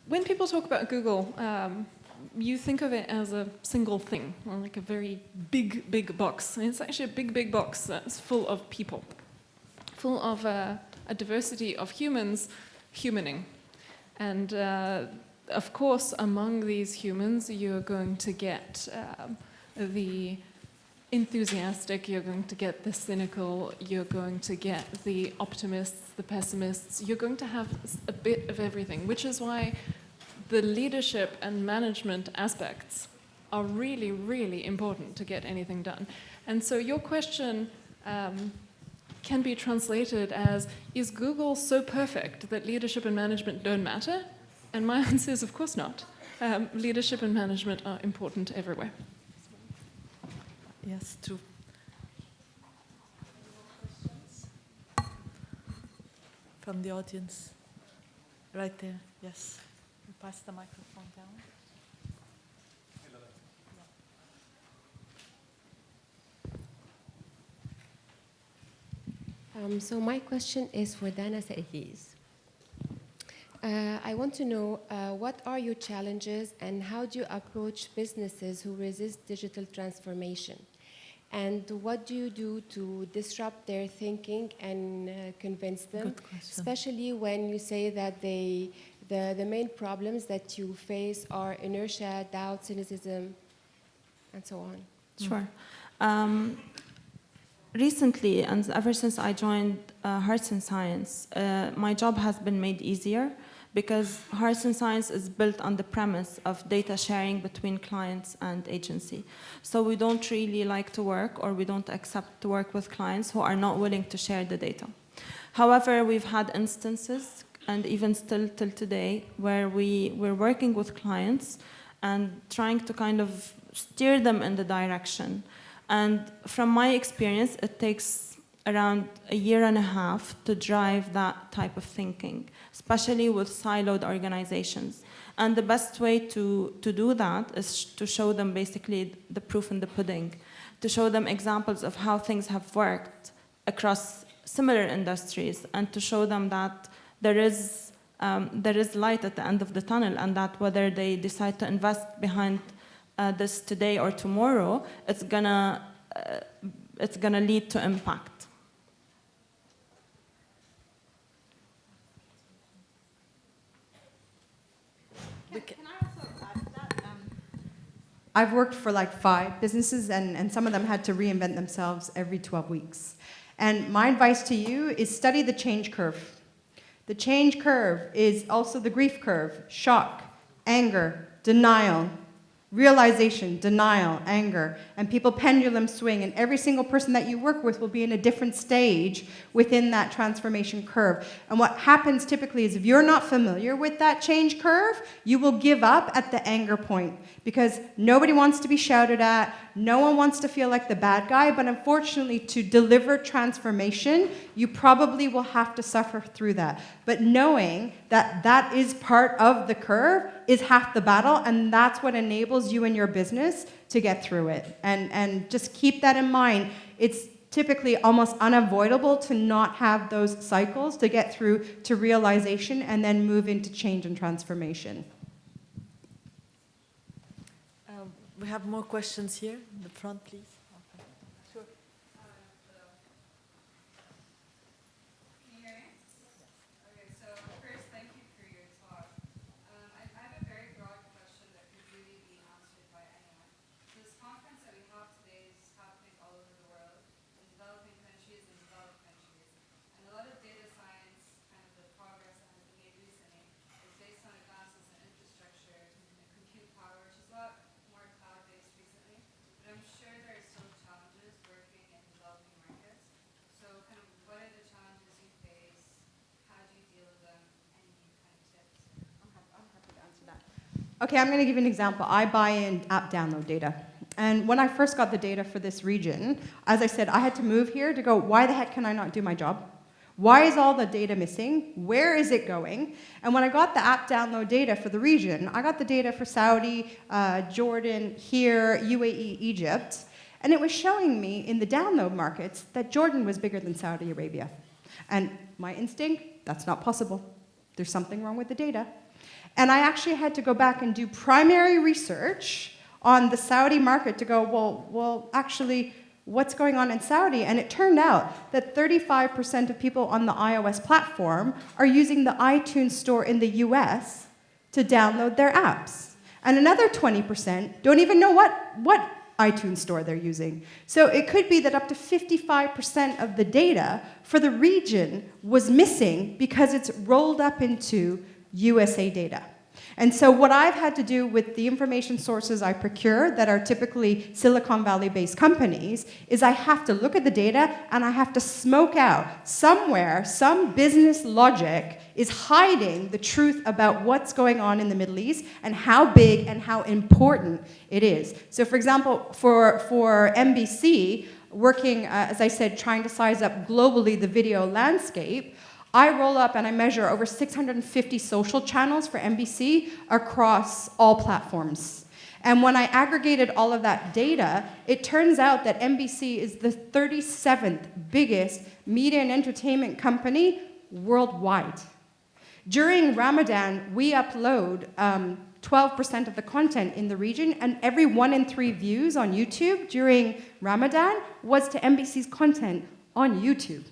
when people talk about Google, you think of it as a single thing, or like a very big, big box. And it's actually a big, big box that's full of people, full of a diversity of humans humaning. And of course, among these humans, you're going to get the enthusiastic, you're going to get the cynical, you're going to get the optimists, the pessimists. You're going to have a bit of everything, which is why the leadership and management aspects are really, really important to get anything done. And so your question can be translated as, is Google so perfect that leadership and management don't matter? And my answer is, of course not. Leadership and management are important everywhere. Yes, true. From the audience, right there, yes. You pass the microphone down. So my question is for Dana Sarkis. I want to know what are your challenges and how do you approach businesses who resist digital transformation? And what do you do to disrupt their thinking and convince them? Especially when you say that the main problems that you face are inertia, doubt, cynicism, and so on. Sure. Recently, and ever since I joined Hearts and Science, my job has been made easier because Hearts and Science is built on the premise of data sharing between clients and agency. So we don't really like to work, or we don't accept to work with clients who are not willing to share the data. However, we've had instances, and even still till today, where we're working with clients and trying to kind of steer them in the direction. And from my experience, it takes around a year and a half to drive that type of thinking, especially with siloed organizations. And the best way to do that is to show them basically the proof in the pudding, to show them examples of how things have worked across similar industries, and to show them that there is light at the end of the tunnel, and that whether they decide to invest behind this today or tomorrow, it's gonna lead to impact. Can I also add to that? I've worked for like 5 businesses, and some of them had to reinvent themselves every 12 weeks. And my advice to you is study the change curve. The change curve is also the grief curve: shock, anger, denial, realization, denial, anger, and people pendulum swing, and every single person that you work with will be in a different stage within that transformation curve. And what happens typically is, if you're not familiar with that change curve, you will give up at the anger point, because nobody wants to be shouted at, no one wants to feel like the bad guy, but unfortunately, to deliver transformation, you probably will have to suffer through that. But knowing that that is part of the curve is half the battle, and that's what enables you and your business to get through it. And just keep that in mind. It's typically almost unavoidable to not have those cycles to get through to realization and then move into change and transformation. We have more questions here in the front, please. Okay. Sure. Can you hear me? Okay, so first, thank you for your talk. I have a very broad question that could really be answered by anyone. This conference that we have today is happening all over the world, in developing countries and developed countries. And a lot of data science, kind of the progress that has been made recently, is based on advances in infrastructure and compute power, which is a lot more cloud-based recently. But I'm sure there are still challenges working in developing markets. So kind of what are the challenges you face? How do you deal with them? Any kind of tips? I'm happy to answer that. Okay, I'm going to give you an example. I buy in app download data. And when I first got the data for this region, as I said, I had to move here to go, why the heck can I not do my job? Why is all the data missing? Where is it going? And when I got the app download data for the region, I got the data for Saudi, Jordan, here, UAE, Egypt, and it was showing me in the download markets that Jordan was bigger than Saudi Arabia. And my instinct, that's not possible. There's something wrong with the data. And I actually had to go back and do primary research on the Saudi market to go, well, actually, what's going on in Saudi? And it turned out that 35% of people on the iOS platform are using the iTunes store in the US to download their apps. And another 20% don't even know what iTunes store they're using. So it could be that up to 55% of the data for the region was missing because it's rolled up into USA data. And so what I've had to do with the information sources I procure that are typically Silicon Valley-based companies is I have to look at the data and I have to smoke out somewhere, some business logic is hiding the truth about what's going on in the Middle East and how big and how important it is. So for example, for NBC, working, as I said, trying to size up globally the video landscape, I roll up and I measure over 650 social channels for NBC across all platforms. And when I aggregated all of that data, it turns out that NBC is the 37th biggest media and entertainment company worldwide. During Ramadan, we upload 12% of the content in the region, and every 1 in 3 views on YouTube during Ramadan was to NBC's content on YouTube.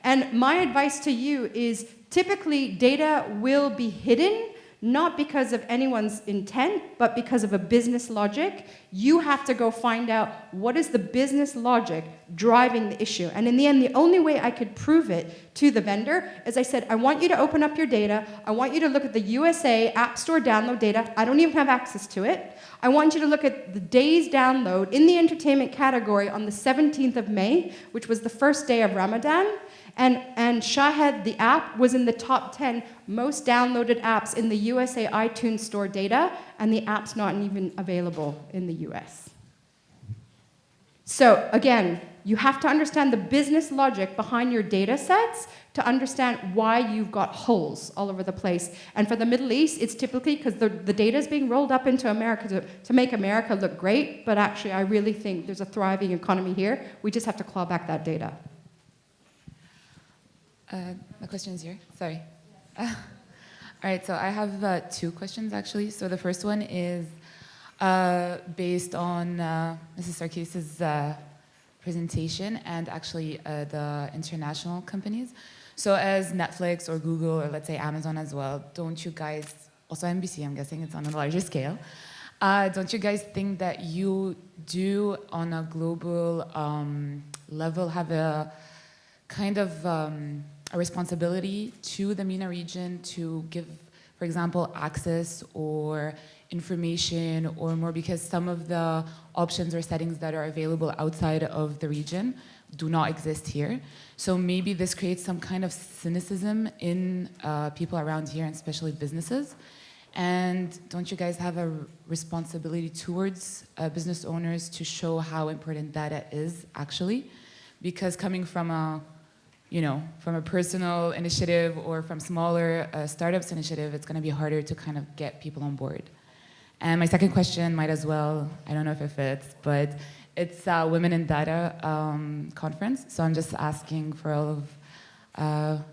And my advice to you is typically data will be hidden, not because of anyone's intent, but because of a business logic. You have to go find out what is the business logic driving the issue. And in the end, the only way I could prove it to the vendor is I said, I want you to open up your data. I want you to look at the USA App Store download data. I don't even have access to it. I want you to look at the day's download in the entertainment category on the 17th of May, which was the first day of Ramadan. And Shahid, the app, was in the top 10 most downloaded apps in the USA iTunes Store data, and the app's not even available in the US. So again, you have to understand the business logic behind your data sets to understand why you've got holes all over the place. And for the Middle East, it's typically because the data is being rolled up into America to make America look great, but actually I really think there's a thriving economy here. We just have to claw back that data. My question is here. Sorry. All right, so I have 2 questions actually. So the first one is based on Mrs. Sarkis' presentation and actually the international companies. So as Netflix or Google or let's say Amazon as well, don't you guys, also NBC, I'm guessing it's on a larger scale, don't you guys think that you do on a global level have a kind of a responsibility to the MENA region to give, for example, access or information or more, because some of the options or settings that are available outside of the region do not exist here. So maybe this creates some kind of cynicism in people around here, and especially businesses. And don't you guys have a responsibility towards business owners to show how important data is actually? Because coming from a from a personal initiative or from smaller startups initiative, it's going to be harder to kind of get people on board. And my second question might as well, I don't know if it fits, but it's Women in Data conference. So I'm just asking for all of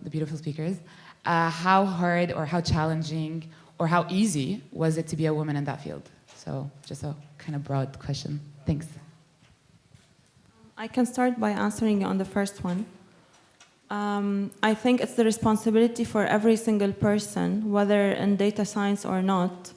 the beautiful speakers, how hard or how challenging or how easy was it to be a woman in that field? So just a kind of broad question. Thanks. I can start by answering on the first one. I think it's the responsibility for every single person, whether in data science or not.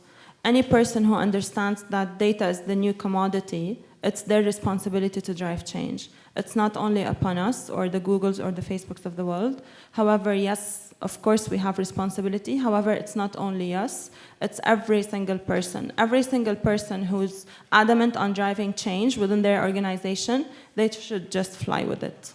Any person who understands that data is the new commodity, it's their responsibility to drive change. It's not only upon us or the Googles or the Facebooks of the world. However, yes, of course we have responsibility. However, it's not only us, it's every single person. Every single person who's adamant on driving change within their organization, they should just fly with it.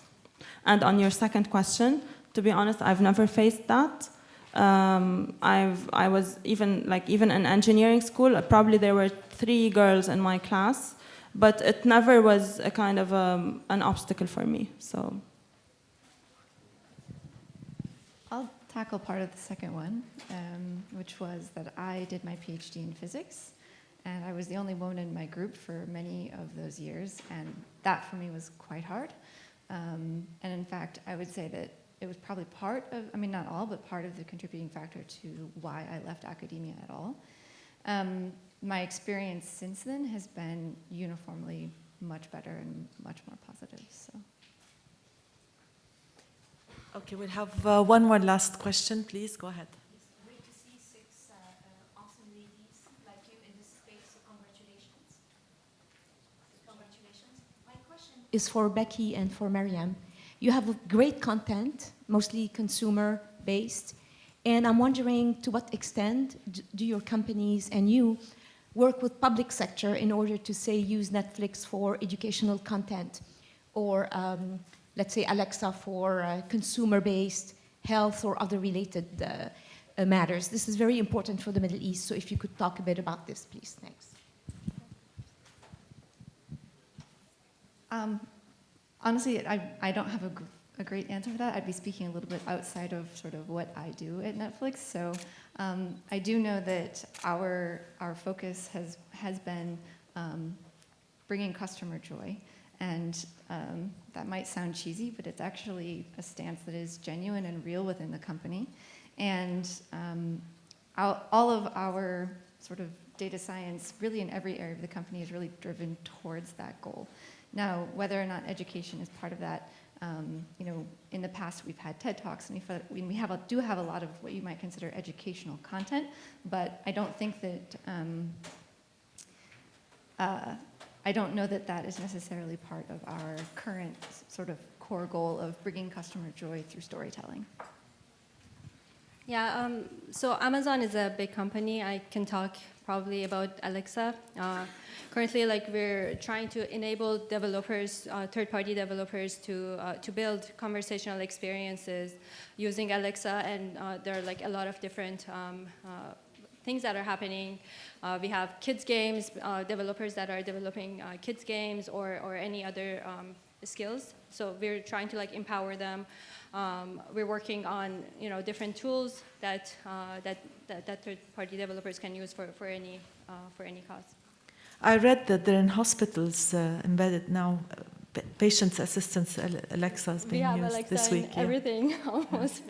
And on your second question, to be honest, I've never faced that. I was even in engineering school, probably there were 3 girls in my class, but it never was a kind of an obstacle for me. So I'll tackle part of the second one, which was that I did my PhD in physics, and I was the only woman in my group for many of those years, and that for me was quite hard. And in fact, I would say that it was probably part of, I mean, not all, but part of the contributing factor to why I left academia at all. My experience since then has been uniformly much better and much more positive. So. Okay, we'll have one more last question, please. Go ahead. It's great to see 6 awesome ladies like you in this space, so congratulations. Congratulations. My question is for Becky and for Mariam. You have great content, mostly consumer-based, and I'm wondering to what extent do your companies and you work with public sector in order to, say, use Netflix for educational content, or let's say Alexa for consumer-based health or other related matters. This is very important for the Middle East, so if you could talk a bit about this, please. Thanks. Honestly, I don't have a great answer for that. I'd be speaking a little bit outside of sort of what I do at Netflix. So I do know that our focus has been bringing customer joy. And that might sound cheesy, but it's actually a stance that is genuine and real within the company. And all of our sort of data science, really in every area of the company, is really driven towards that goal. Now, whether or not education is part of that, you know, in the past we've had TED Talks, and we do have a lot of what you might consider educational content, but I don't think that I don't know that that is necessarily part of our current sort of core goal of bringing customer joy through storytelling. Yeah, so Amazon is a big company. I can talk probably about Alexa. Currently, like, we're trying to enable developers, third-party developers, to build conversational experiences using Alexa, and there are like a lot of different things that are happening. We have kids games, developers that are developing kids games or any other skills. So we're trying to like empower them. We're working on, you know, different tools that third-party developers can use for any cause. I read that they're in hospitals embedded now. Patients' assistance Alexa is being used Alexa this week. in everything almost.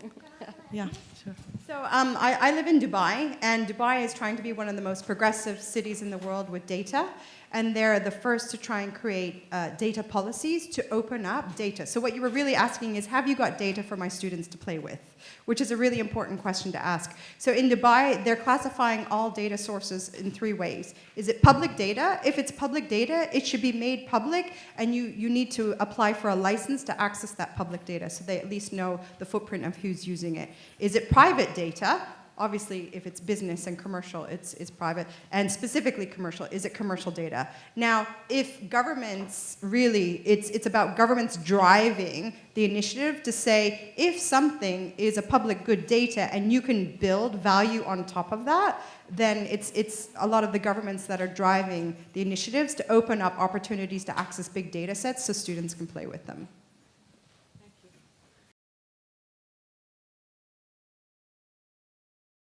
Yeah, sure. So I live in Dubai, and Dubai is trying to be one of the most progressive cities in the world with data. And they're the first to try and create data policies to open up data. So what you were really asking is, have you got data for my students to play with? Which is a really important question to ask. So in Dubai, they're classifying all data sources in 3 ways. Is it public data? If it's public data, it should be made public, and you need to apply for a license to access that public data, so they at least know the footprint of who's using it. Is it private data? Obviously, if it's business and commercial, it's private. And specifically commercial, is it commercial data? Now, if governments really, it's about governments driving the initiative to say, if something is a public good data and you can build value on top of that, then it's a lot of the governments that are driving the initiatives to open up opportunities to access big data sets so students can play with them.